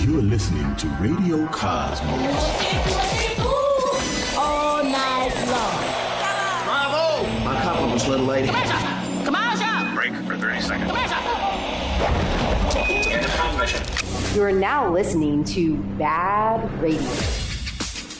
You're listening to Radio Cosmos. All night long. Bravo! My compliments, little lady. Commercial! Break for 30 seconds. Get to transmission. You are now listening to BaaD Radio.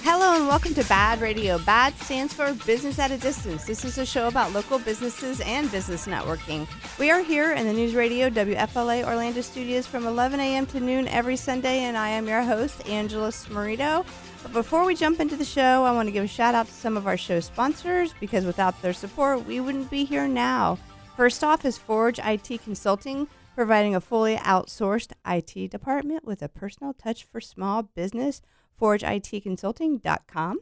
Hello and welcome to BaaD Radio. BaaD stands for Business at a Distance. This is a show about local businesses and business networking. We are here in the News Radio WFLA Orlando studios from 11 a.m. to noon every Sunday, and I am your host, Angela Smarito. But before we jump into the show, I want to give a shout out to some of our show sponsors, because without their support, we wouldn't be here now. First off is Forge IT Consulting, providing a fully outsourced IT department with a personal touch for small business. ForgeITConsulting.com.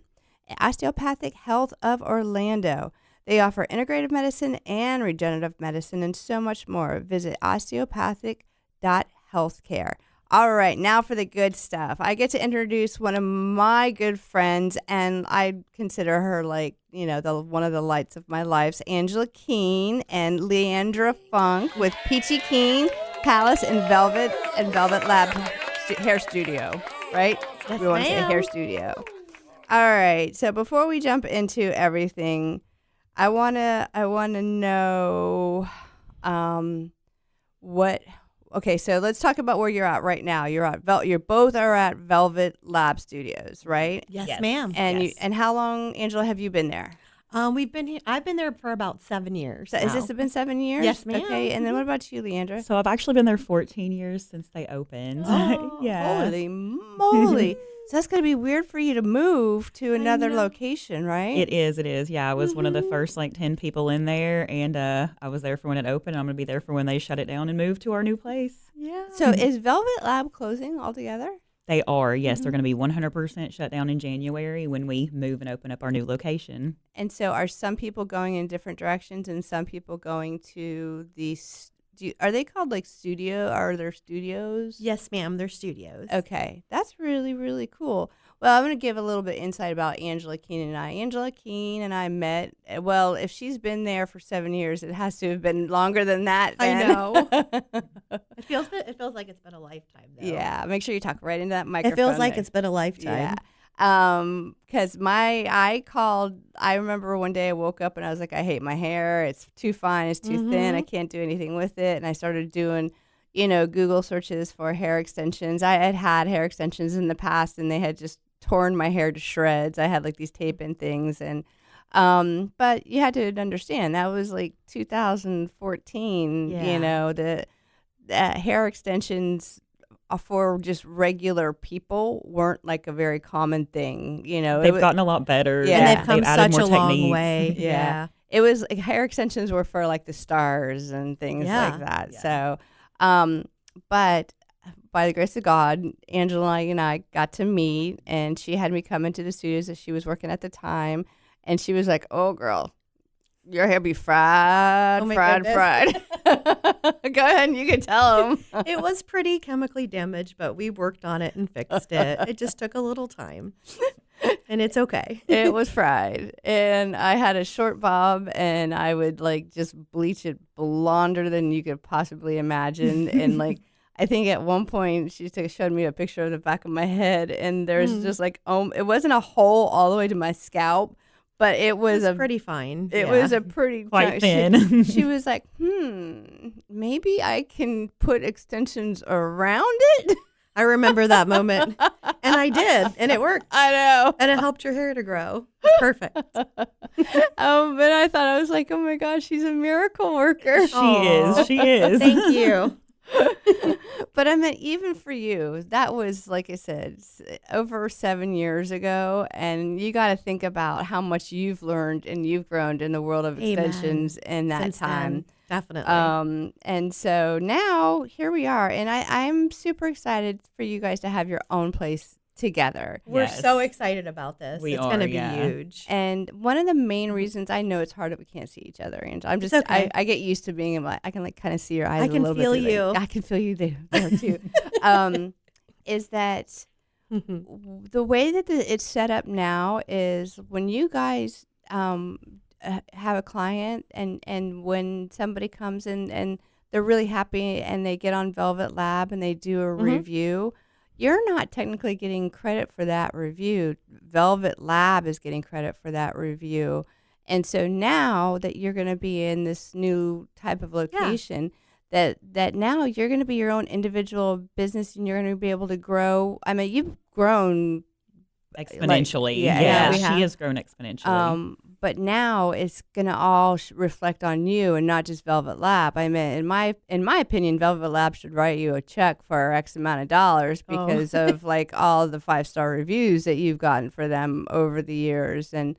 Osteopathic Health of Orlando. They offer integrative medicine and regenerative medicine and so much more. Visit osteopathic.healthcare. All right, now for the good stuff. I get to introduce one of my good friends, and I consider her like, you know, one of the lights of my life, Angela Keen and Leandra Funk with Peachy Keen Palace and Velvet Lab Hair Studio, right? Yes, we want to say ma'am. hair studio. All right. So before we jump into everything, I wanna know what. Okay, so let's talk about where you're at right now. You both are at Velvet Lab Studios, right? Yes, ma'am. And Yes. and how long, Angela, have you been there? I've been there for about 7 years. So has this been 7 years? Yes, ma'am. Okay, and then what about you, Leandra? So I've actually been there 14 years since they opened. Oh, yeah. holy moly! So that's gonna be weird for you to move to another location, right? It is. Yeah, I was one of the first 10 people in there, and I was there for when it opened. I'm going to be there for when they shut it down and move to our new place. Yeah. So is Velvet Lab closing altogether? They are, yes. They're going to be 100% shut down in January when we move and open up our new location. And so are some people going in different directions and some people going to these, are they called like studio? Are there studios? Yes, ma'am. They're studios. Okay. That's really, really cool. Well, I'm going to give a little bit insight about Angela Keen and I. Angela Keen and I met, well, if she's been there for 7 years, it has to have been longer than that. I then. know. It feels like it's been a lifetime, though. Yeah. Make sure you talk right into that microphone. It feels like there. it's been a lifetime. Yeah. Because I remember one day I woke up and I was like, I hate my hair. It's too fine. It's too thin. I can't do anything with it. And I started doing, Google searches for hair extensions. I had hair extensions in the past and they had just torn my hair to shreds. I had like these tape-in things. And, but you had to understand that was like 2014, the hair extensions for just regular people weren't like a very common thing, They've gotten a lot, better. Yeah. And they've come added such more a long techniques. way. Yeah. It was like hair extensions were for like the stars and things like that. Yeah. So, but by the grace of God, Angela and I got to meet, and she had me come into the studios that she was working at the time. And she was like, "Oh, girl, your hair be fried. Go ahead, you can tell them." It was pretty chemically damaged, but we worked on it and fixed it. It just took a little time. And it's okay. It was fried. And I had a short bob, and I would like just bleach it blonder than you could possibly imagine. And like, I think at one point she showed me a picture of the back of my head, and there's just like, it wasn't a hole all the way to my scalp, but it was pretty fine. It was a pretty quite thin. She was like, maybe I can put extensions around it. I remember that moment, and I did, and it worked. I know. And it helped your hair to grow. It's perfect. But I thought, I was like, oh my gosh, she's a miracle worker. She is. Thank you. But I meant, even for you, that was, like I said, over 7 years ago. And you got to think about how much you've learned and you've grown in the world of extensions in that Since time. then, definitely. And so now here we are. And I'm super excited for you guys to have your own place together. We're so excited about this. We it's are, going to be yeah. huge. And one of the main reasons, I know it's hard that we can't see each other, and I'm just, It's okay. I get used to being in my, I can like kind of see your eyes I a can little feel bit. you. I can feel you there too. Is that the way that it's set up now is when you guys have a client and when somebody comes in and they're really happy and they get on Velvet Lab and they do a review, you're not technically getting credit for that review. Velvet Lab is getting credit for that review. And so now that you're going to be in this new type of location, that now you're going to be your own individual business, and you're going to be able to grow. I mean, you've grown exponentially. Yeah, she has grown exponentially. But now it's going to all reflect on you and not just Velvet Lab. I mean, in my opinion, Velvet Lab should write you a check for X amount of dollars because of like all the 5-star reviews that you've gotten for them over the years, and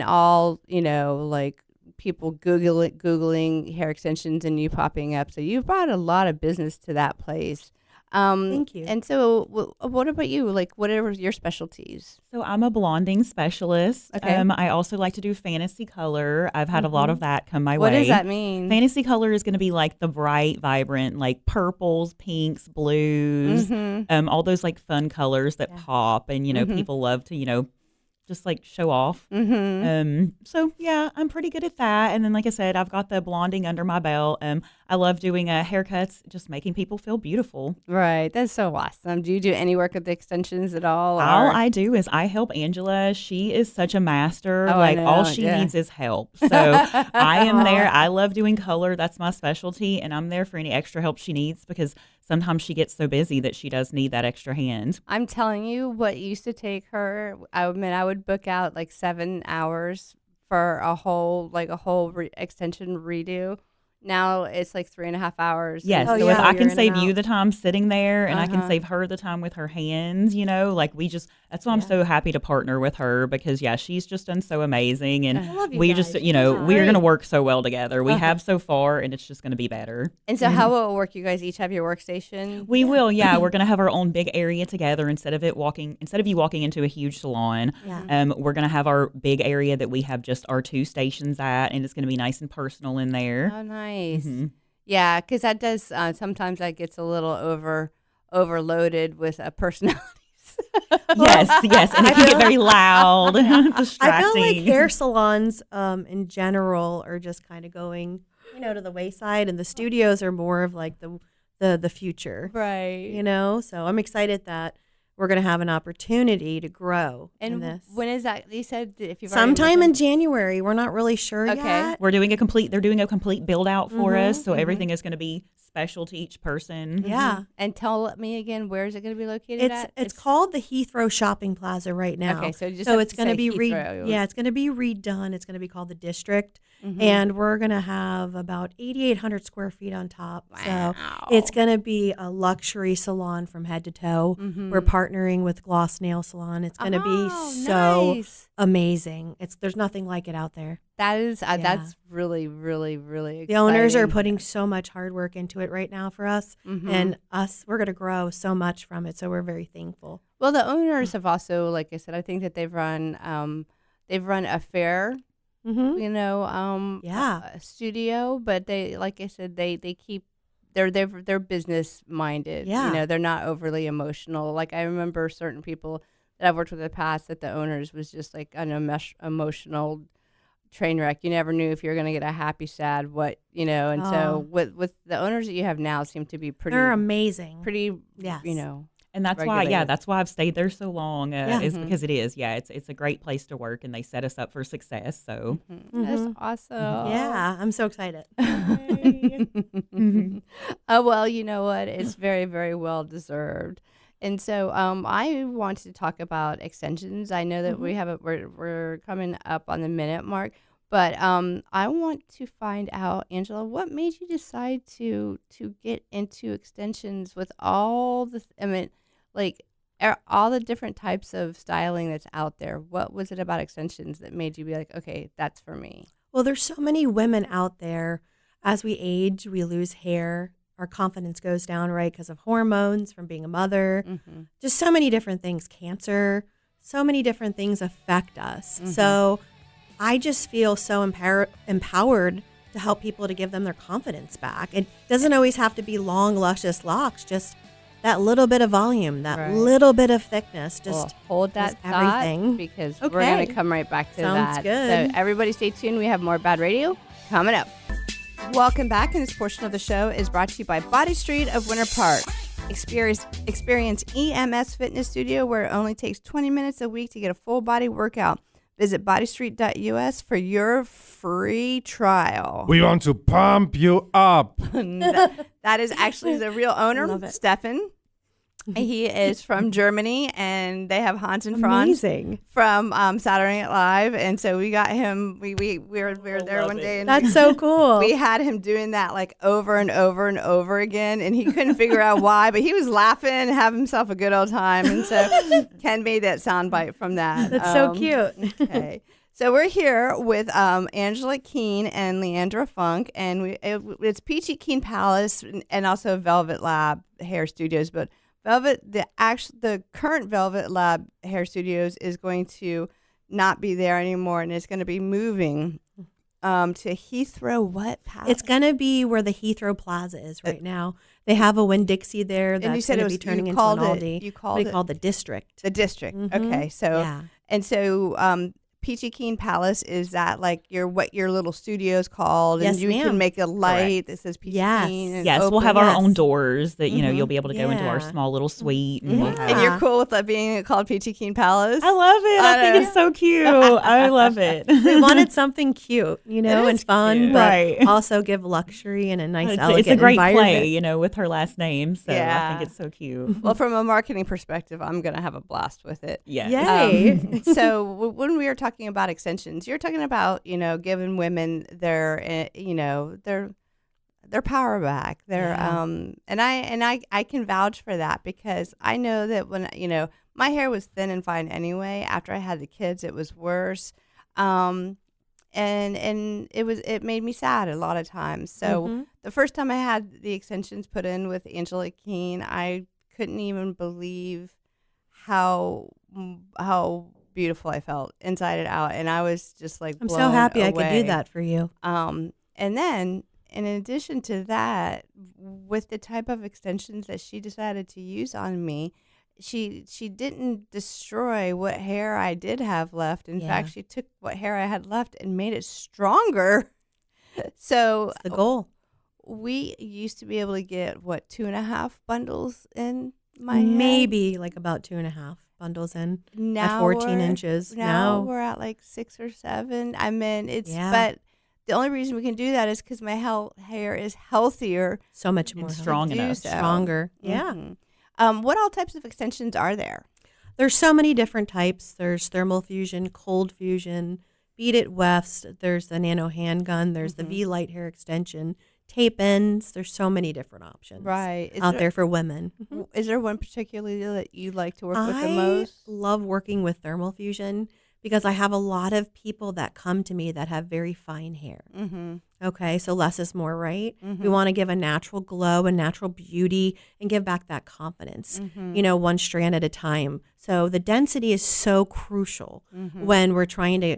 all, like people Googling hair extensions and you popping up. So you've brought a lot of business to that place. Thank you. And so what about you? Like, what are your specialties? So I'm a blonding specialist. Okay. I also like to do fantasy color. I've had a lot of that come my way. What does that mean? Fantasy color is going to be like the bright, vibrant, like purples, pinks, blues, all those like fun colors that pop, and people love to just like show off. So yeah, I'm pretty good at that. And then, like I said, I've got the blonding under my belt. I love doing haircuts, just making people feel beautiful. Right. That's so awesome. Do you do any work with the extensions at all? All I do is I help Angela. She is such a master. Oh, like I know. all she needs is help. So I am there. I love doing color. That's my specialty. And I'm there for any extra help she needs, because sometimes she gets so busy that she does need that extra hand. I'm telling you, what used to take her, I would book out like 7 hours for a whole extension redo. Now it's like 3.5 hours. Yes. So if I can save you the time sitting there, and I can save her the time with her hands, that's why I'm so happy to partner with her, because she's just done so amazing. And we just, we're going to work so well together. We have so far, and it's just going to be better. And so how will it work? You guys each have your workstation? We will. Yeah. We're going to have our own big area together instead of you walking into a huge salon. Yeah. We're going to have our big area that we have just our 2 stations at, and it's going to be nice and personal in there. Oh, nice. Yeah, because that does sometimes that gets a little overloaded with personalities. Yes, and it can get very loud, distracting. I feel like hair salons in general are just kind of going, to the wayside, and the studios are more of like the future, right? So I'm excited that we're going to have an opportunity to grow in this. When is that? You said if you sometime in January. We're not really sure yet. They're doing a complete build out for us, so everything is going to be special to each person. Yeah. And tell me again, where is it going to be located at? It's called the Heathrow Shopping Plaza right now. Okay, so it's going to be it's going to be redone. It's going to be called the District, and we're going to have about 8,800 square feet on top. Wow. So it's going to be a luxury salon from head to toe. We're partnering with Gloss Nail Salon. It's going to be so amazing. There's nothing like it out there. That is that's really, really, really exciting. The owners are putting so much hard work into it right now for us, and we're going to grow so much from it. So we're very thankful. Well, the owners have also, like I said, I think that they've run a fair, a studio, but they, like I said, they keep they're business minded. Yeah. They're not overly emotional. Like I remember certain people that I've worked with in the past that the owners was just like an emotional train wreck. You never knew if you were going to get a happy, sad, and so with the owners that you have now seem to be pretty. They're amazing. Pretty, yes. And that's regulated. that's why I've stayed there so long. Is because it is. Yeah, it's a great place to work, and they set us up for success. So that's awesome. Yeah, I'm so excited. Oh well, you know what? It's very, very well deserved. And so I wanted to talk about extensions. I know that we're coming up on the minute mark, but I want to find out, Angela, what made you decide to get into extensions with all the all the different types of styling that's out there? What was it about extensions that made you be like, okay, that's for me? Well, there's so many women out there. As we age, we lose hair. Our confidence goes down, right, because of hormones, from being a mother. Just so many different things. Cancer, so many different things affect us. So I just feel so empowered to help people to give them their confidence back. It doesn't always have to be long, luscious locks, just that little bit of volume, that little bit of thickness. Just hold that everything. Thought, because we're going to come right back to that. Sounds good. So everybody stay tuned. We have more BaaD Radio coming up. Welcome back, and this portion of the show is brought to you by Body Street of Winter Park. Experience EMS Fitness Studio, where it only takes 20 minutes a week to get a full body workout. Visit bodystreet.us for your free trial. We want to pump you up. That is actually the real owner, Stefan. He is from Germany, and they have Hans and Franz from Saturday Night Live, and so we got him. We were there one day, and that's so cool. We had him doing that like over and over and over again, and he couldn't figure out why, but he was laughing and having himself a good old time, and so Ken made that soundbite from that. That's so cute. Okay. So we're here with Angela Keen and Leandra Funk, and it's Peachy Keen Palace and also Velvet Lab Hair Studios, but the current Velvet Lab Hair Studios is going to not be there anymore, and it's going to be moving to Heathrow. It's going to be where the Heathrow Plaza is right now. They have a Winn-Dixie there that's going to be turning into an Aldi. You called it the District. The District. Mm-hmm. Okay, so Peachy Keen Palace, is that like what your little studio's called? Yes, and you can make a light that says Peachy Keen. And yes, open. we'll have our own doors that you'll be able to go into our small little suite. And, and you're cool with that being called Peachy Keen Palace? I love it. I think it's so cute. I love it. We wanted something cute, and fun, cute. But also give luxury and a nice, elegant it's a great environment. play, with her last name. So I think it's so cute. Well, from a marketing perspective, I'm going to have a blast with it. Yeah. Yay. So when we were talking about extensions, you're talking about giving women their power back, and I can vouch for that, because I know that when my hair was thin and fine anyway. After I had the kids, it was worse, and it made me sad a lot of times. So the first time I had the extensions put in with Angela Keen, I couldn't even believe how beautiful I felt inside and out, and I was just like, I'm so happy away. I could do that for you. And then in addition to that, with the type of extensions that she decided to use on me, she didn't destroy what hair I did have left. In fact, she took what hair I had left and made it stronger. So that's the goal. We used to be able to get 2.5 bundles in my head? Maybe like about 2.5 bundles in now at 14 inches. Now we're at like 6 or 7. I mean, but the only reason we can do that is because my hair is healthier. So much more strong enough. Stronger. Yeah. What all types of extensions are there? There's so many different types. There's thermal fusion, cold fusion, beaded wefts. There's the nano handgun. There's the V-Light hair extension, tape ends. There's so many different options out there for women. Is there one particularly that you like to work with the most? I love working with thermal fusion because I have a lot of people that come to me that have very fine hair. Okay, so less is more, right? We want to give a natural glow and natural beauty and give back that confidence, one strand at a time. So the density is so crucial when we're trying to,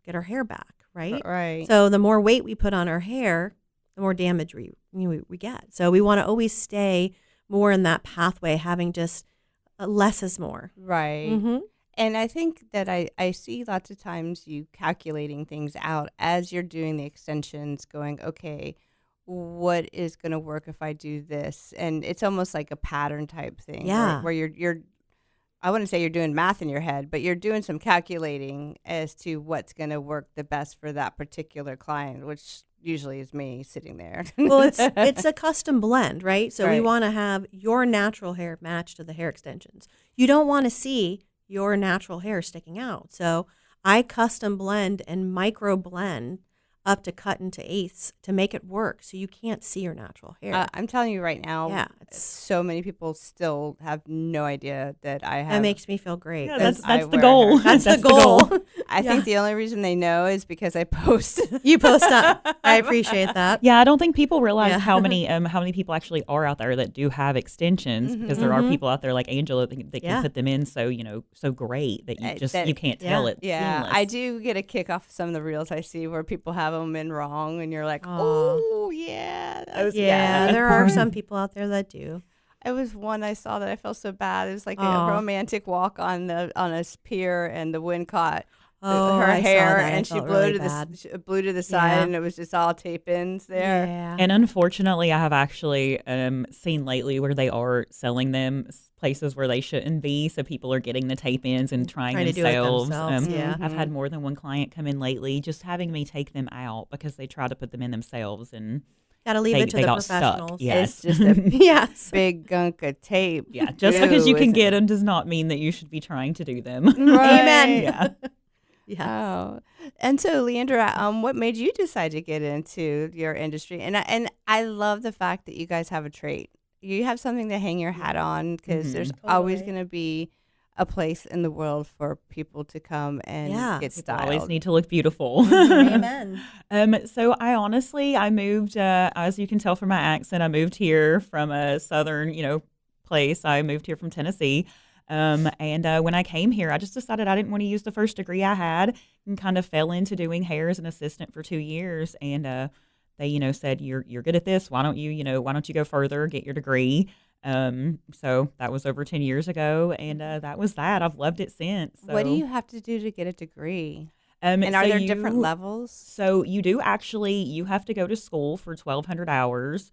get our hair back, right? Right. So the more weight we put on our hair, the more damage we get. So we want to always stay more in that pathway, having just less is more. Right. And I think that I see lots of times you calculating things out as you're doing the extensions, going, okay, what is going to work if I do this? And it's almost like a pattern type thing. Yeah. Where you're I wouldn't say you're doing math in your head, but you're doing some calculating as to what's going to work the best for that particular client, which usually is me sitting there. Well, it's a custom blend, right? So we want to have your natural hair match to the hair extensions. You don't want to see your natural hair sticking out. So I custom blend and micro blend up to cut into eighths to make it work so you can't see your natural hair. I'm telling you right now, so many people still have no idea that I have. That makes me feel great. Yeah, that's the goal. That's the goal. I think the only reason they know is because I post. You post up. I appreciate that. Yeah, I don't think people realize how many people actually are out there that do have extensions, because there are people out there like Angela that can put them in so great that you just you can't tell it. Yeah, seamless. I do get a kick off some of the reels I see where people have them in wrong, and you're like, oh yeah, there are some people out there that do. It was one I saw that I felt so bad. It was like a romantic walk on a pier, and the wind caught Oh, her I saw hair, that. I and she felt blew really to bad. blew to the side, Yeah. and it was just all tape ins there. Yeah. And unfortunately, I have actually seen lately where they are selling them places where they shouldn't be. So people are getting the tape ins and trying to do it themselves. themselves. Yeah. I've had more than one client come in lately just having me take them out because they try to put them in themselves and Got to leave it to they the got stuck. professionals. Yes. It's just a Yes. big gunk of tape. Yeah, just because you Glue, can isn't get it? them does not mean that you should be trying to do them. Right. Amen. Yeah. Yes. Oh, and so Leandra, what made you decide to get into your industry? And I love the fact that you guys have a trait. You have something to hang your hat on because there's always Totally. going to be a place in the world for people to come and Yeah. get People styled. always need to look beautiful. Amen. So I moved, as you can tell from my accent, I moved here from a southern, place. I moved here from Tennessee. And when I came here, I just decided I didn't want to use the first degree I had and kind of fell into doing hair as an assistant for 2 years. And they, said, you're good at this. Why don't you go further, get your degree? So that was over 10 years ago. And that was that. I've loved it since. So. What do you have to do to get a degree? And And are there different levels? So you have to go to school for 1,200 hours.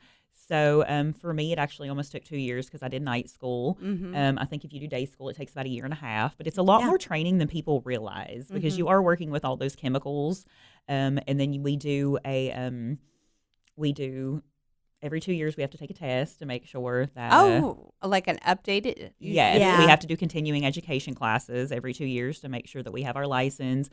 So for me, it actually almost took 2 years because I did night school. I think if you do day school, it takes about 1.5 years. But it's a lot more training than people realize because you are working with all those chemicals. And then we do every 2 years we have to take a test to make sure that like an updated? Yes, Yeah. we have to do continuing education classes every 2 years to make sure that we have our license.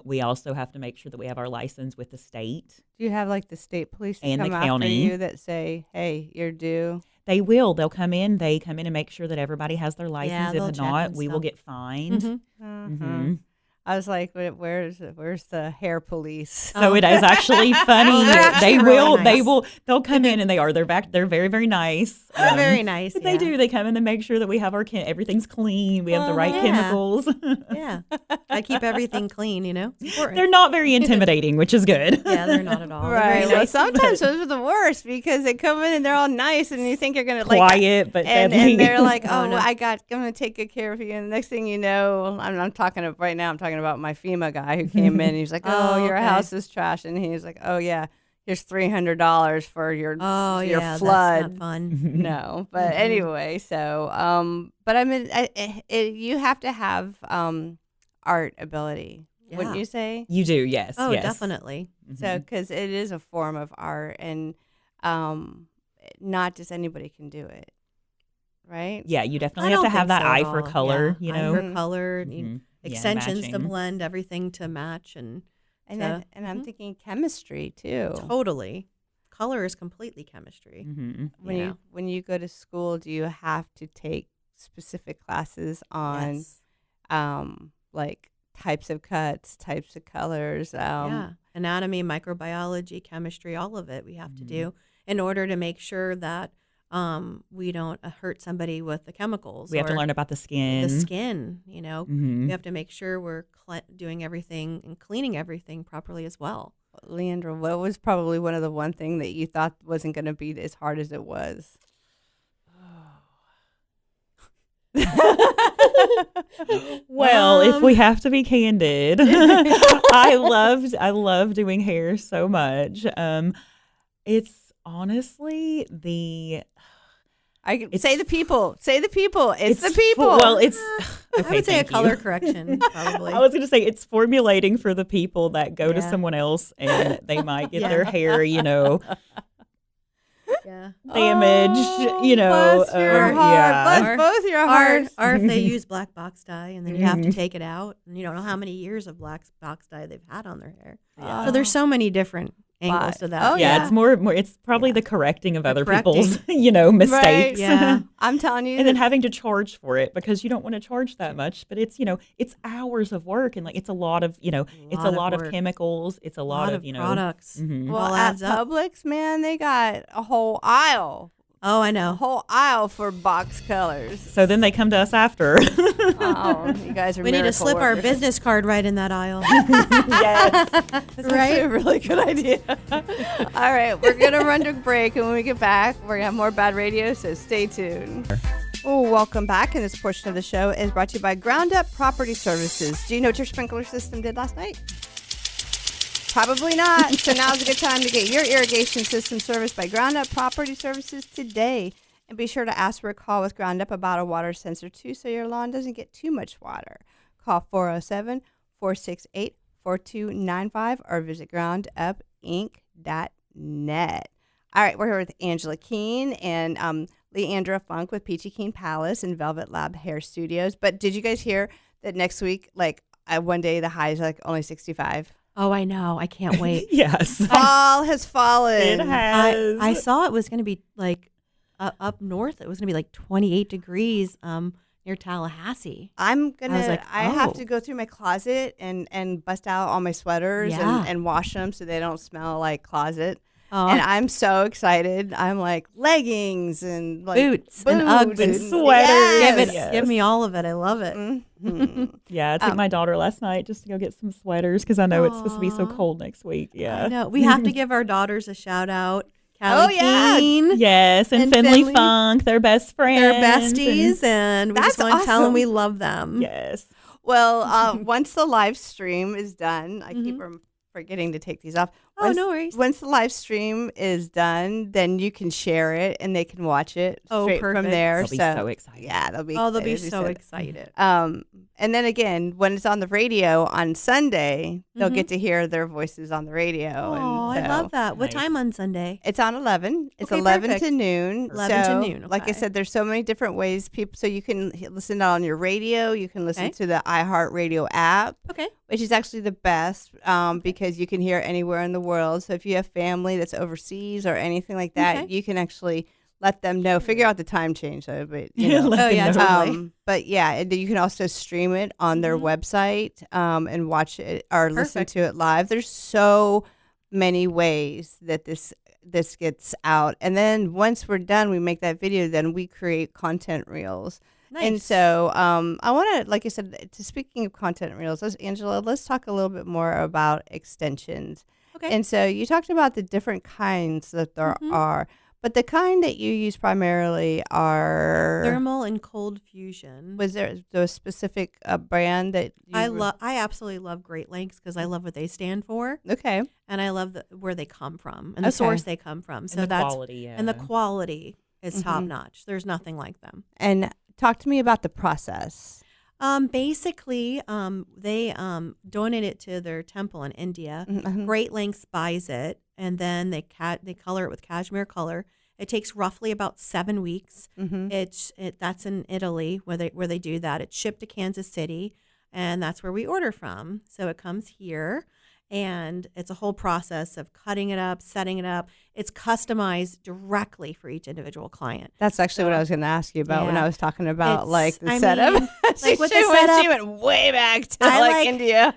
We also have to make sure that we have our license with the state. Do you have like the state police And the come after county. you that say, "Hey, you're due"? They will. They'll come in. They come in and make sure that everybody has their license. they'll If check not, and we will stuff. get fined. Mhm. Mhm. I was like, "Where's the hair police?" So it is actually funny. Oh, they're actually they really will. nice. They'll come in and they're back. They're very, very nice. They're very nice. But they do. They come in and make sure that we have everything's clean. We have the right Yeah. chemicals. Yeah. I keep everything clean, It's important. They're not very intimidating, which is good. Yeah, they're not at all. They're Right. very Well, nice. sometimes those are the worst because they come in and they're all nice, and you think you're gonna like Quiet, but and deadly. they're like, Oh, "Oh, no. I'm gonna take good care of you." And the next thing you know, I'm talking about my FEMA guy who came in. He's like, "Oh, Oh, your okay. house is trash," and he's like, "Oh yeah, here's $300 for your Oh, your yeah. flood." That's not fun. No, but anyway, so but I mean, you have to have art ability, wouldn't Yeah. you say? You do, yes. Oh, yes. definitely. So, because it is a form of art, and not just anybody can do it, right? Yeah, you definitely I have to don't have think that so eye at for all. color, Yeah. you know. Eye for color, Mhm. Yeah, extensions to matching. blend everything to match, and And so- I'm thinking chemistry too. totally. Color is completely chemistry. Mhm. When you go to school, do you have to take specific classes on Yes. like types of cuts, types of colors? Yeah. Anatomy, microbiology, chemistry, all of it we have to Mm-hmm. do in order to make sure that we don't hurt somebody with the chemicals. We have to or learn about the skin. the skin, Mhm. We have to make sure we're doing everything and cleaning everything properly as well. Leandra, what was probably one of the one thing that you thought wasn't going to be as hard as it was? Well, if we have to be candid, I love doing hair so much. It's honestly Say the people. Say the people. It's the for- people. well, it's okay, I would say a thank you. color correction, probably. I was going to say it's formulating for the people that go to Yeah. someone else and they might get Yeah. their hair, yeah. damaged, Bless your or- heart. yeah. Bless both your Or, hearts. or if they use black box dye and then you have to Mhm. take it out and you don't know how many years of black box dye they've had on their hair. Yeah. So there's so many different angles to that. Oh, Yeah, yeah. it's more. It's probably the correcting of other correcting. people's, mistakes. Yeah. I'm telling you. And then having to charge for it because you don't want to charge that much, but it's it's hours of work and it's a lot of it's a lot of work. chemicals. It's a lot of products. mhm. well, all at adds up. Publix, man, they got a whole aisle. Oh, I A know. whole aisle for box colors. So then they come to us after. Oh, you guys are We need to miracle slip our workers. business card right in that aisle. Yes. That's actually a really good idea. All right, we're going to run to break, and when we get back, we're going to have more BaaD Radio, so stay tuned. Oh, welcome back. And this portion of the show is brought to you by Ground Up Property Services. Do you know what your sprinkler system did last night? Probably not. So now's a good time to get your irrigation system serviced by Ground Up Property Services today. And be sure to ask for a call with Ground Up about a water sensor, too, so your lawn doesn't get too much water. Call 407-468-4295 or visit groundupinc.net. All right, we're here with Angela Keen and Leandra Funk with Peachy Keen Palace and Velvet Lab Hair Studios. But did you guys hear that next week, one day, the high is only 65? Oh, I know. I can't wait. Yes. Fall has fallen. It has. I saw it was going to be up north. It was going to be 28 degrees near Tallahassee. I have oh. to go through my closet and bust out all my sweaters Yeah. and wash them so they don't smell like closet. Oh. And I'm so excited. I'm leggings and Boots and Uggs and and sweaters. Yes. Give me all of it. I love it. Mhm. Yeah, I took my daughter last night just to go get some sweaters because I know it's supposed to be so cold next week. Yeah. I know. We have to give our daughters a shout out. Callie yeah. Keen. Yes, and Finley Funk, they're best friends. They're besties, and we just That's want to tell them awesome. we love them. Yes. Well, once the live stream is done, I keep forgetting to take these off. Oh, no worries. Once the live stream is done, then you can share it and they can watch it straight from perfect. there. They'll be so excited. Yeah, they'll be Oh, they'll be excited, so as you excited. said. And then again, when it's on the radio on Sunday, they'll get to hear their voices on the radio. Oh, and I love that. What Nice. time on Sunday? It's on 11. It's Okay, 11 perfect. to noon. 11 to So, noon, Like I okay. said, there's so many different ways so you can listen on your radio. You can listen Okay. to the iHeartRadio app, Okay. which is actually the best because you can hear anywhere in the world. So if you have family that's overseas or anything like that, Okay. you can actually let them know. Figure out the time change though, but you know. Let them yeah, know. totally. But yeah, and you can also stream it on their website and watch it or listen Perfect. to it live. There's so many ways that this gets out. And then once we're done, we make that video, then we create content reels. Nice. And so I want to, like I said, speaking of content reels, Angela, let's talk a little bit more about extensions. Okay. And so you talked about the different kinds that there are, but the kind that you use primarily are Thermal and cold fusion. Was there a specific brand that you I absolutely love Great Lakes because I love what they stand for, Okay. and I love where they come from and the Okay. source they come from. So the that's quality, yeah. and the quality is top notch. There's nothing like them. And talk to me about the process. Basically, they donate it to their temple in India. Great Lakes buys it, and then they color it with cashmere color. It takes roughly about 7 weeks. That's in Italy where they do that. It's shipped to Kansas City, and that's where we order from. So it comes here, and it's a whole process of cutting it up, setting it up. It's customized directly for each individual client. That's actually what I was going to ask you about when Yeah. I was talking about It's- the I setup. mean, like with the she setup- went way back to I India.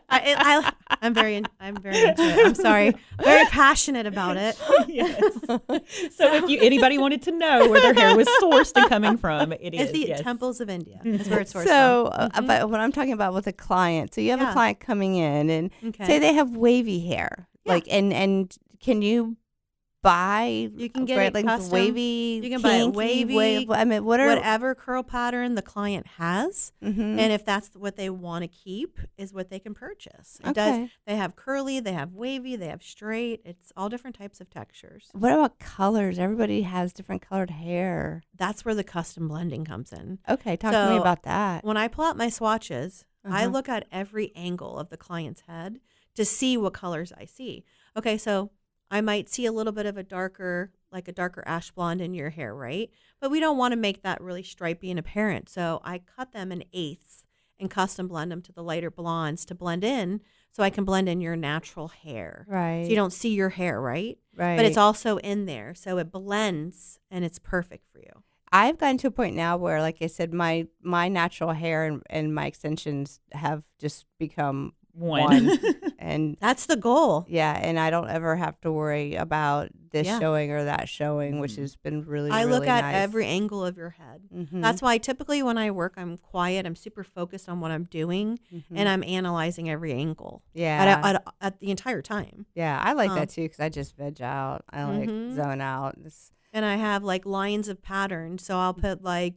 I'm very into it. I'm sorry, very passionate about it. Yes. So if anybody wanted to know where their hair was sourced and coming from, it is It's the yes. temples of India. Is where it's sourced So, from. but when I'm talking about with a client, so you have a Yeah. client coming in and Okay. say they have wavy hair, Yeah. and can you buy? You can get Great it Lakes custom. wavy. You can buy it kinky, wavy, I mean, what are? whatever curl pattern the client has, Mhm. and if that's what they want to keep, is what they can purchase. Okay. They have curly, they have wavy, they have straight. It's all different types of textures. What about colors? Everybody has different colored hair. That's where the custom blending comes in. Okay, talk to me So, about that. When I pull out my swatches, I Uh-huh. look at every angle of the client's head to see what colors I see. Okay, so I might see a little bit of a darker ash blonde in your hair, right? But we don't want to make that really stripy and apparent. So I cut them in eighths and custom blend them to the lighter blondes to blend in, so I can blend in your natural hair. Right. So you don't see your hair, right? Right. But it's also in there, so it blends and it's perfect for you. I've gotten to a point now where, like I said, my natural hair and my extensions have just become one. And That's the goal. yeah, and I don't ever have to worry about this Yeah. showing or that showing, which has been really, I really look at nice. every angle of your head. Mhm. That's why typically when I work, I'm quiet. I'm super focused on what I'm doing, and I'm analyzing every angle. Yeah. At the entire time. Yeah, I like that too because I just veg out. I like Mhm. zone out. And I have like lines of patterns. So I'll put like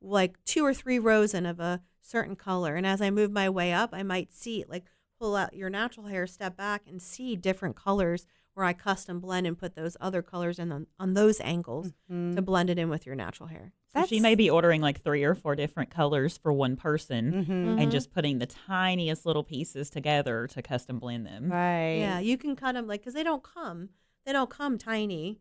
like 2 or 3 rows in of a certain color. And as I move my way up, I might see, like, pull out your natural hair, step back, and see different colors where I custom blend and put those other colors in on those angles to blend it in with your natural hair. So she may be ordering like 3 or 4 different colors for one person and just putting the tiniest little pieces together to custom blend them. Right. Yeah, you can cut them, like, because they don't come tiny.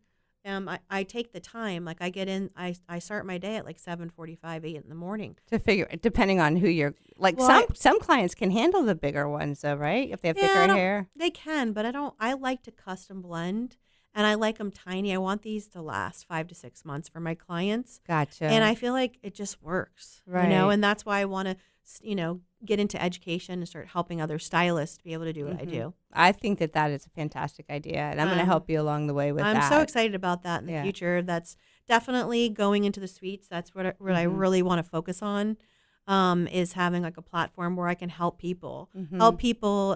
I take the time. Like, I get in, I start my day at like 7:45, 8 in the morning. To figure, depending on who you're, like, some clients can handle the bigger ones though, right? If they have thicker hair. They can, but I like to custom blend, and I like them tiny. I want these to last 5 to 6 months for my clients. Gotcha. And I feel like it just works, right? You know, and that's why I want to, get into education and start helping other stylists to be able to do what I do. I think that is a fantastic idea, and I'm going to help you along the way with that. I'm so excited about that in the future. That's definitely going into the suites. That's what I really want to focus on, is having like a platform where I can help people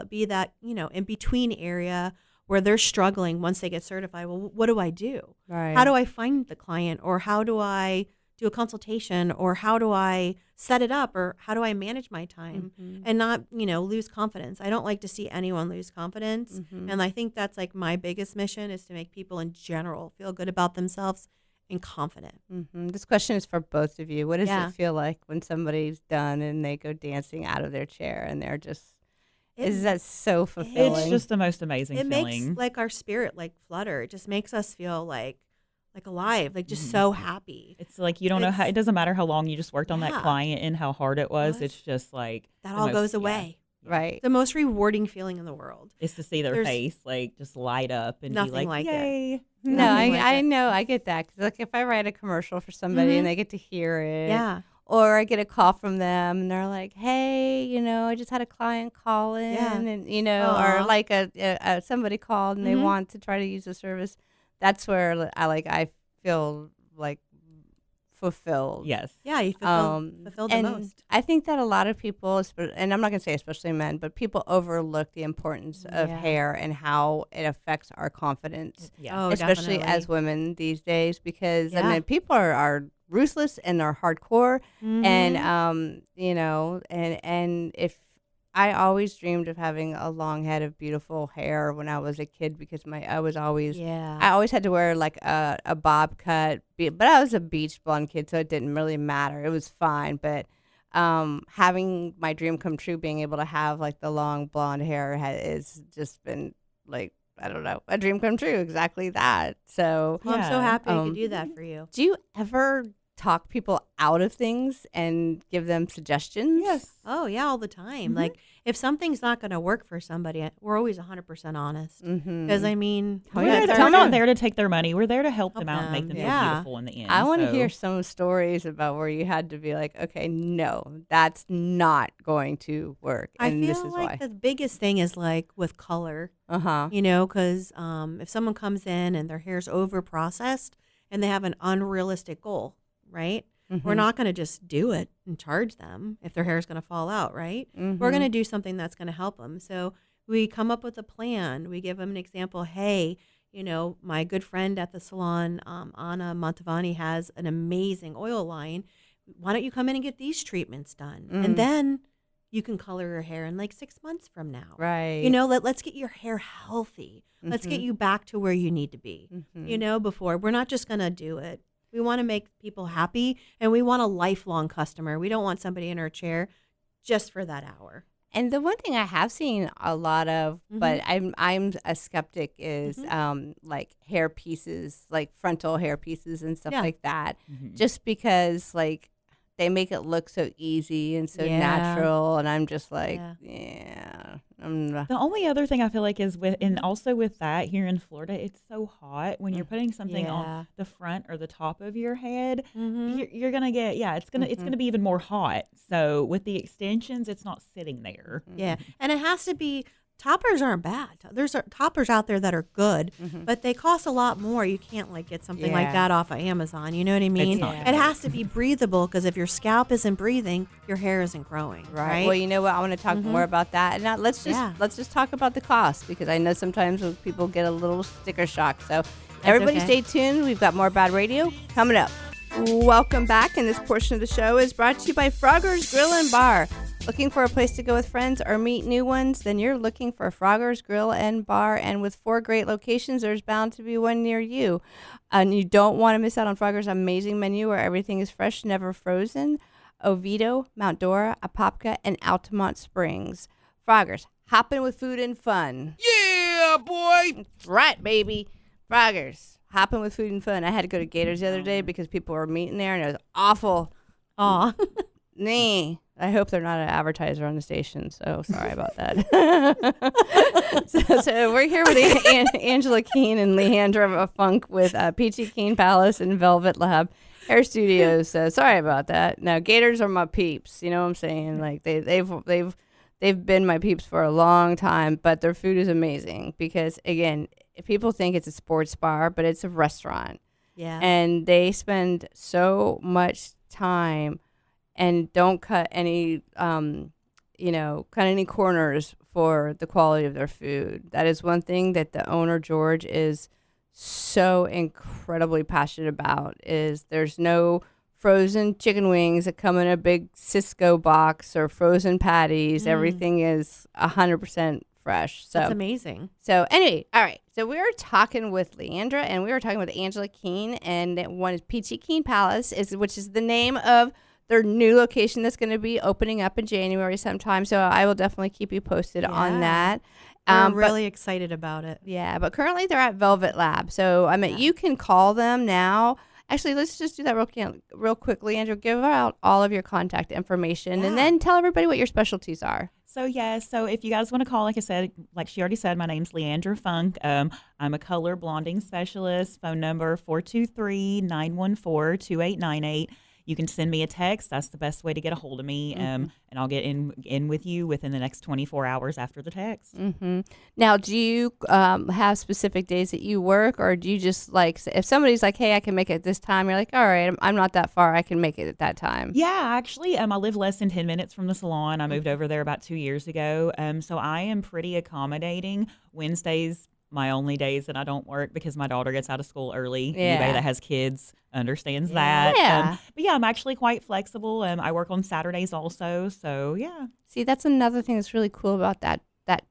be that, in between area where they're struggling once they get certified. Well, what do I do? Right. How do I find the client, or how do I do a consultation, or how do I set it up, or how do I manage my time and not, lose confidence? I don't like to see anyone lose confidence. And I think that's like my biggest mission, is to make people in general feel good about themselves and confident. This question is for both of you. What does it feel like when somebody's done and they go dancing out of their chair and they're just, is that so fulfilling? It's just the most amazing feeling. It makes like our spirit like flutter. It just makes us feel like alive, like just so happy. It's like, you don't know how, it doesn't matter how long you just worked on that client and how hard it was. It's just like that all goes away. Right. The most rewarding feeling in the world is to see their face like just light up and be like yay. It. No, I know, I get that. 'Cause like if I write a commercial for somebody and they get to hear it, or I get a call from them and they're like, hey, I just had a client call in, and or like a somebody called and they want to try to use the service. That's where I feel like fulfilled. Yes. Yeah, you fulfill the most. I think that a lot of people, and I'm not going to say especially men, but people overlook the importance of hair and how it affects our confidence. Yeah. Especially as women these days, because I mean, people are ruthless and they're hardcore, and and if I always dreamed of having a long head of beautiful hair when I was a kid, because I always had to wear like a bob cut, but I was a beach blonde kid, so it didn't really matter. It was fine, but having my dream come true, being able to have like the long blonde hair has just been like, I don't know, a dream come true. Exactly that. So I'm so happy I could do that for you. Do you ever talk people out of things and give them suggestions? Yes. Oh, yeah, all the time. Like, if something's not going to work for somebody, we're always 100% honest. Because, I mean, we're not there to take their money. We're there to help them out and make them feel beautiful in the end. I want to hear some stories about where you had to be like, okay, no, that's not going to work. And I feel like the biggest thing is like with color, because if someone comes in and their hair's over-processed and they have an unrealistic goal, right? We're not going to just do it and charge them if their hair is going to fall out, right? We're going to do something that's going to help them. So we come up with a plan. We give them an example. Hey, my good friend at the salon, Anna Montavani, has an amazing oil line. Why don't you come in and get these treatments done? And then you can color your hair in like 6 months from now. Right. Let's get your hair healthy. Let's get you back to where you need to be, before. We're not just going to do it. We want to make people happy, and we want a lifelong customer. We don't want somebody in our chair just for that hour. And the one thing I have seen a lot of, but I'm a skeptic, is like hair pieces, like frontal hair pieces and stuff like that. Just because like they make it look so easy and so natural, and I'm just like, The only other thing I feel like is also with that here in Florida, it's so hot when you're putting something on the front or the top of your head, you're gonna get it's gonna be even more hot. So with the extensions, it's not sitting there. Yeah, and it has to be. Toppers aren't bad. There's toppers out there that are good, but they cost a lot more. You can't like get something like that off of Amazon. You know what I mean? It has to be breathable, because if your scalp isn't breathing, your hair isn't growing. Right. Well, you know what? I want to talk more about that. And now let's just talk about the cost, because I know sometimes when people get a little sticker shock. So everybody stay tuned. We've got more BaaD Radio coming up. Welcome back, and this portion of the show is brought to you by Frogger's Grill and Bar. Looking for a place to go with friends or meet new ones? Then you're looking for Frogger's Grill and Bar, and with 4 great locations, there's bound to be one near you. And you don't want to miss out on Frogger's amazing menu where everything is fresh, never frozen. Oviedo, Mount Dora, Apopka, and Altamont Springs. Frogger's, hopping with food and fun. Yeah, boy. That's right, baby. Frogger's, hopping with food and fun. I had to go to Gators the other day because people were meeting there, and it was awful. Aw. Nee. I hope they're not an advertiser on the station, so sorry about that. so we're here with Angela Keen and Leandra Funk with Peachy Keen Palace and Velvet Lab Hair Studios. Sorry about that. Now, Gators are my peeps. You know what I'm saying? Like they've been my peeps for a long time, but their food is amazing because, again, people think it's a sports bar, but it's a restaurant. Yeah. And they spend so much time and don't cut any, cut any corners for the quality of their food. That is one thing that the owner, George, is so incredibly passionate about, is there's no frozen chicken wings that come in a big Cisco box or frozen patties. Everything is 100% fresh. So That's amazing. So anyway, all right. So we were talking with Leandra and we were talking with Angela Keen, and one is Peachy Keen Palace, which is the name of their new location that's going to be opening up in January sometime. So I will definitely keep you posted on that. I'm really excited about it. Yeah, but currently they're at Velvet Lab. So you can call them now. Actually, let's just do that real quickly, Andrew. Give out all of your contact information and then tell everybody what your specialties are. So if you guys want to call, like I said, like she already said, my name's Leandra Funk. I'm a color blonding specialist. Phone number 423-914-2898. You can send me a text. That's the best way to get a hold of me, and I'll get in with you within the next 24 hours after the text. Now, do you have specific days that you work, or do you just if somebody's like, hey, I can make it this time, you're like, all right, I'm not that far, I can make it at that time? Yeah, actually, I live less than 10 minutes from the salon. I moved over there about 2 years ago, so I am pretty accommodating. Wednesdays, my only days that I don't work because my daughter gets out of school early. Yeah. Anybody that has kids understands that. Yeah. But yeah, I'm actually quite flexible. I work on Saturdays also. So yeah. See, that's another thing that's really cool about that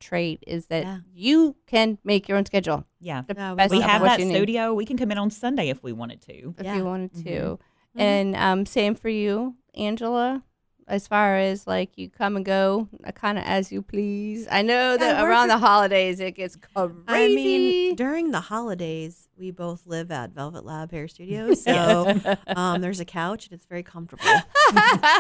trait is that you can make your own schedule. Yeah. We have that studio. We can come in on Sunday if we wanted to. If you wanted to. And same for you, Angela. As far as you come and go kind of as you please. I know that around the holidays it gets crazy. I mean, during the holidays, we both live at Velvet Lab Hair Studios, so there's a couch and it's very comfortable.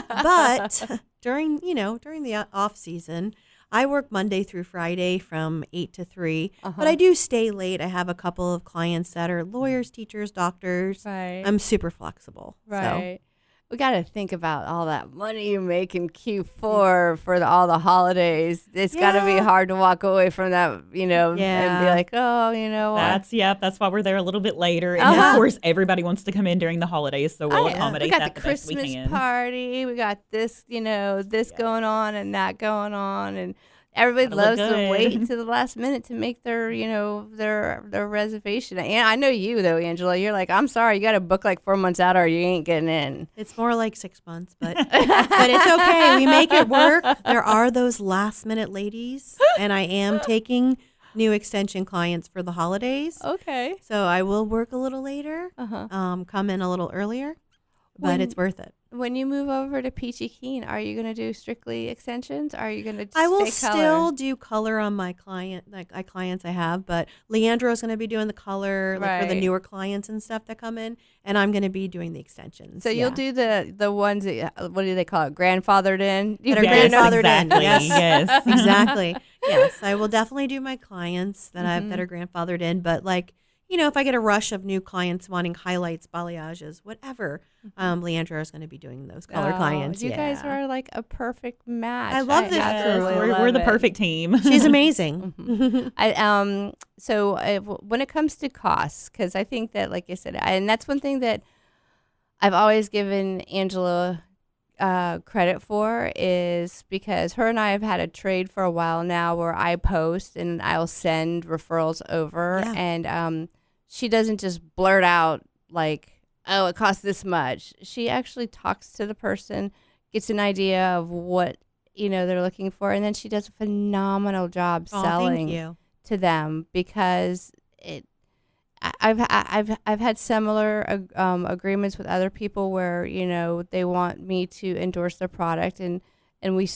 But during the off season, I work Monday through Friday from 8 to 3, but I do stay late. I have a couple of clients that are lawyers, teachers, doctors. Right. I'm super flexible. Right. So. We got to think about all that money you make in Q4 for all the holidays. It's got to be hard to walk away from that, and be like, oh, you know what? That's why we're there a little bit later. And of course, everybody wants to come in during the holidays, so we'll accommodate that the best we can. We got the Christmas party. We got this, this going on and that going on. And everybody loves to wait to the last minute to make their reservation. And I know you though, Angela. You're like, I'm sorry, you got to book 4 months out, or you ain't getting in. It's more like 6 months, but it's okay. We make it work. There are those last minute ladies, and I am taking new extension clients for the holidays. Okay. So I will work a little later. Come in a little earlier, but it's worth it. When you move over to Peachy Keen, are you going to do strictly extensions? Are you going to I will stay color? Still do color on my clients I have, but Leandra is going to be doing the color for the newer clients and stuff that come in, and I'm going to be doing the extensions. So you'll do the ones that, what do they call it, grandfathered in? That are grandfathered exactly. in. Yes. Exactly. Yes, I will definitely do my clients that that are grandfathered in, but if I get a rush of new clients wanting highlights, balayages, whatever, Leandra is going to be doing those color clients. You guys are a perfect match. I love this. We're the perfect team. She's amazing. So when it comes to costs, because I think that, like I said, and that's one thing that I've always given Angela credit for, is because her and I have had a trade for a while now where I post and I'll send referrals over, and she doesn't just blurt out oh, it costs this much. She actually talks to the person, gets an idea of what, they're looking for. And then she does a phenomenal job selling Thank you. to them because I've had similar agreements with other people where they want me to endorse their product and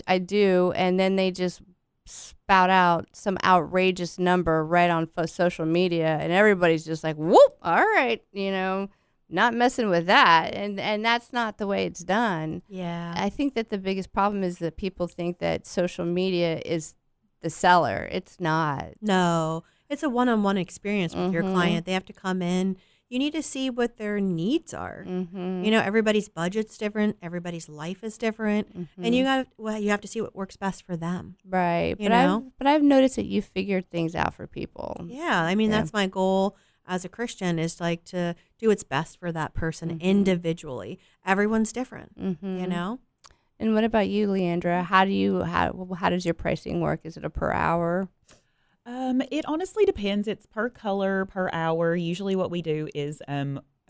I do, and then they just spout out some outrageous number right on social media, and everybody's just like, whoop, all right, not messing with that, and that's not the way it's done. Yeah, I think that the biggest problem is that people think that social media is the seller. It's not. No, it's a one-on-one experience with your client. They have to come in. You need to see what their needs are. Everybody's budget's different. Everybody's life is different, and you have to see what works best for them. Right. But I've noticed that you figured things out for people. Yeah, I mean that's my goal as a Christian is like to do what's best for that person individually. Everyone's different, And what about you, Leandra? How does your pricing work? Is it a per hour? It honestly depends. It's per color, per hour. Usually what we do is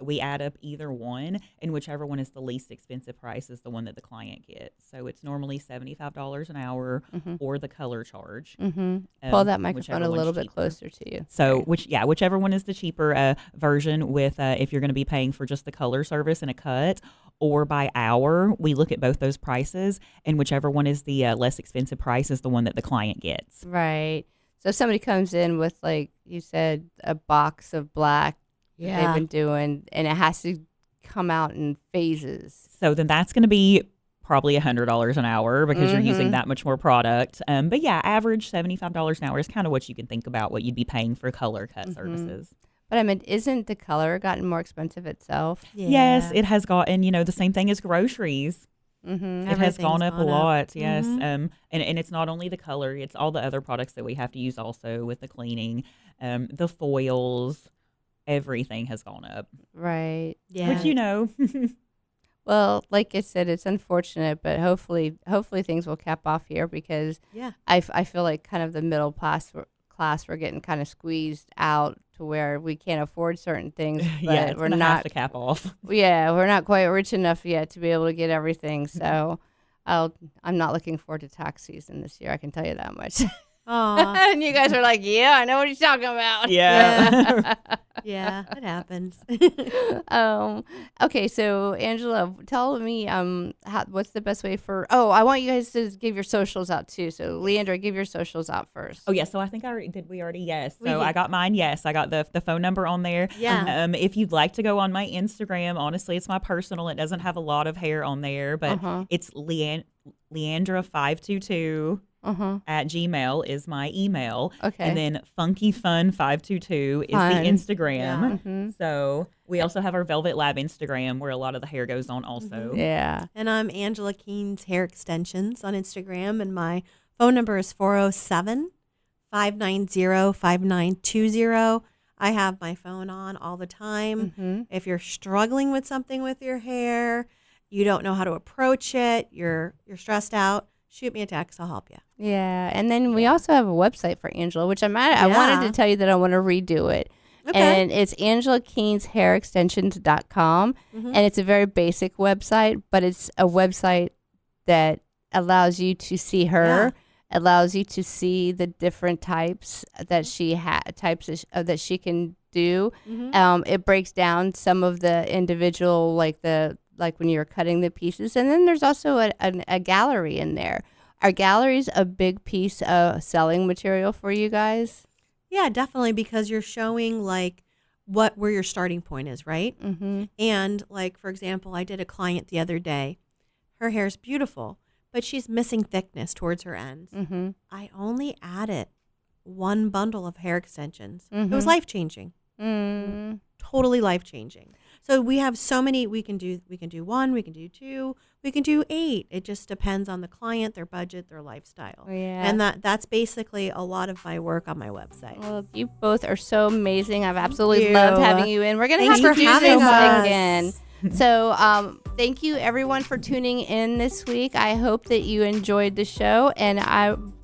we add up either one, and whichever one is the least expensive price is the one that the client gets. So it's normally $75 an hour or the color charge. Pull that microphone a little bit closer to you. So whichever one is the cheaper version with if you're going to be paying for just the color service and a cut or by hour, we look at both those prices, and whichever one is the less expensive price is the one that the client gets. Right. So if somebody comes in with, like you said, a box of black they've been doing, and it has to come out in phases. So then that's going to be probably $100 an hour because you're using that much more product. But yeah, average $75 an hour is kind of what you can think about what you'd be paying for color cut services. But I mean, isn't the color gotten more expensive itself? Yeah. Yes, it has gotten, the same thing as groceries. It has gone up a lot, yes. And it's not only the color, it's all the other products that we have to use also with the cleaning, the foils, everything has gone up. Right. Yeah. Which, well, like I said, it's unfortunate, but hopefully things will cap off here because I feel like kind of the middle class we're getting kind of squeezed out to where we can't afford certain things. But we're not have to cap off. Yeah, we're not quite rich enough yet to be able to get everything. So I'm not looking forward to tax season this year. I can tell you that much. And you guys are like, yeah, I know what you're talking about. Yeah. Yeah, it happens. Okay, so Angela, tell me what's the best way for I want you guys to give your socials out too. So Leandra, give your socials out first. Oh yeah, so I think we already yes. So I got mine, yes. I got the phone number on there. Yeah. If you'd like to go on my Instagram, honestly it's my personal. It doesn't have a lot of hair on there, but it's Leandra522 at Gmail is my email. Okay. And then funkyfun522 is the Instagram. Yeah. So we also have our Velvet Lab Instagram where a lot of the hair goes on also. Yeah. And I'm Angela Keen's Hair Extensions on Instagram, and my phone number is 407-590-5920. I have my phone on all the time. If you're struggling with something with your hair, you don't know how to approach it, you're stressed out, shoot me a text. I'll help you. Yeah. And then we also have a website for Angela, which I wanted to tell you that I want to redo it. Okay. And it's AngelaKeensHairExtensions.com. And it's a very basic website, but it's a website that allows you to see her, allows you to see the different types that she that she can do. It breaks down some of the individual, like when you're cutting the pieces. And then there's also a gallery in there. Are galleries a big piece of selling material for you guys? Yeah, definitely, because you're showing like where your starting point is, right? And like, for example, I did a client the other day. Her hair's beautiful, but she's missing thickness towards her ends. I only added one bundle of hair extensions. It was life-changing. Totally life-changing. So we have so many. We can do one, we can do two, we can do 8. It just depends on the client, their budget, their lifestyle. Yeah. And that's basically a lot of my work on my website. Well, you both are so amazing. I've absolutely loved having you in. We're going to have Thanks to for do this having us. again. So thank you, everyone, for tuning in this week. I hope that you enjoyed the show. And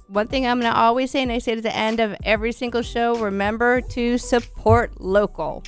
one thing I'm going to always say, and I say it at the end of every single show, remember to support local.